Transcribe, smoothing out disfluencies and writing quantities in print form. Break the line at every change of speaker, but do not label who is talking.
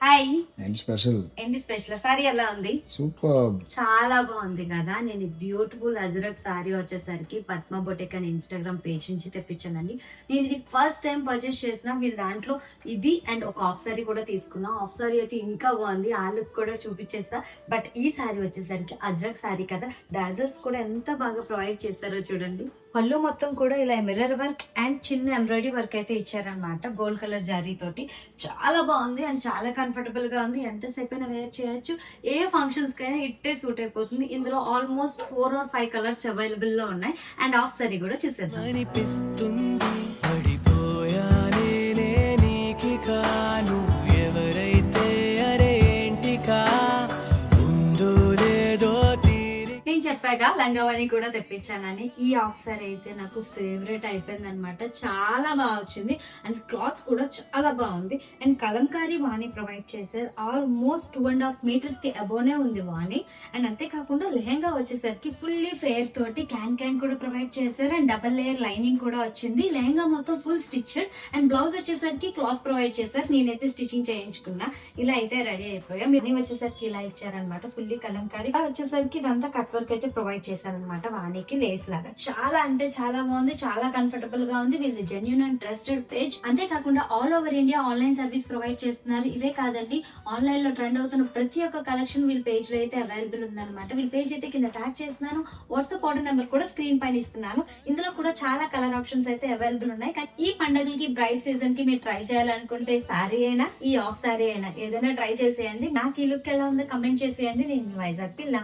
Hi
and special
ఏంటి special sorry ఎలా ఉంది?
సూపర్.
చాలా బాగుంది కదా. నేను బ్యూటిఫుల్ అజరక్ సారీ వచ్చేసరికి పద్మ బొటెక్ అని ఇన్స్టాగ్రామ్ పేజ్ నుంచి తెప్పించానండి. నేను ఇది ఫస్ట్ టైం పర్చేస్ చేసిన. వీళ్ళ దాంట్లో ఇది అండ్ ఒక హాఫ్ సారీ కూడా తీసుకున్నా. హాఫ్ సారీ అయితే ఇంకా బాగుంది, ఆ లుక్ కూడా చూపించేస్తా. బట్ ఈ సారీ వచ్చేసరికి అజరక్ సారీ కదా, డాజల్స్ కూడా ఎంత బాగా ప్రొవైడ్ చేస్తారో చూడండి. పళ్ళు మొత్తం కూడా ఇలా మిర్రర్ వర్క్ అండ్ చిన్న ఎంబ్రాయిడరీ వర్క్ అయితే ఇచ్చారనమాట, గోల్డ్ కలర్ జారీ తోటి. చాలా బాగుంది అండ్ చాలా కంఫర్టబుల్ గా ఉంది. ఎంతసేపు అయినా వేర్ చేయొచ్చు, ఏ ఫంక్షన్స్ కైనా ఇట్టే సూట్ అయిపోతుంది. ఇందులో ఆల్మోస్ట్ 4 or 5 కలర్స్ అవైలబుల్ లో ఉన్నాయి. అండ్ హాఫ్ సారీ కూడా చూసేద్దాం. నేను చెప్పాక లంగావాణి కూడా తెప్పించానని. ఈ ఆఫ్ సారీ అయితే నాకు ఫేవరెట్ అయిపోయింది అనమాట. చాలా బాగా వచ్చింది అండ్ క్లాత్ కూడా చాలా బాగుంది. అండ్ కలంకారీ వాణి ప్రొవైడ్ చేశారు. ఆల్మోస్ట్ 2.5 meters కి అబోనే ఉంది వాణి. అండ్ అంతేకాకుండా లెహంగా వచ్చేసరికి ఫుల్లీ ఫేర్ తోటి క్యాన్ కూడా ప్రొవైడ్ చేశారు. అండ్ డబల్ లేయర్ లైనింగ్ కూడా వచ్చింది. లెహంగా మొత్తం ఫుల్ స్టిచ్డ్ అండ్ బ్లౌజ్ వచ్చేసరికి క్లాత్ ప్రొవైడ్ చేశారు. నేనైతే స్టిచింగ్ చేయించుకున్నా. ఇలా అయితే రెడీ అయిపోయా. మీరు వచ్చేసరికి ఇలా ఇచ్చారనమాట, ఫుల్లీ కలంకారీ. వచ్చేసరికి ఇదంతా కట్ వర్క్ అయితే ప్రొవైడ్ చేశారనమాట, వానికి లేస్ లాగా. చాలా అంటే చాలా బాగుంది, చాలా కంఫర్టబుల్ గా ఉంది. వీళ్ళు జెన్యూన్ అండ్ ట్రస్టెడ్ పేజ్. అంతేకాకుండా all over India online service provide చేస్తున్నారు. ఇవే కాదండి, ఆన్లైన్ లో ట్రెండ్ అవుతున్న ప్రతి ఒక్క కలెక్షన్ వీళ్ళ పేజ్ లో అయితే అవైలబుల్ ఉందన్నమాట. వీళ్ళ పేజ్ అయితే కింద ట్యాగ్ చేస్తున్నాను. వాట్సాప్ ఆర్డర్ నెంబర్ కూడా స్క్రీన్ పైన ఇస్తున్నాను. ఇందులో కూడా చాలా కలర్ ఆప్షన్స్ అయితే అవైలబుల్ ఉన్నాయి. కానీ ఈ పండుగలకి బ్రైట్ సీజన్ కి మీరు ట్రై చేయాలనుకుంటే సారీ అయినా ఈ ఆఫ్ సారీ అయినా ఏదైనా ట్రై చేసేయండి. నాకు ఈ లుక్ ఎలా ఉందో కమెంట్ చేసేయండి. నేను వైజాగ్ పిల్ల.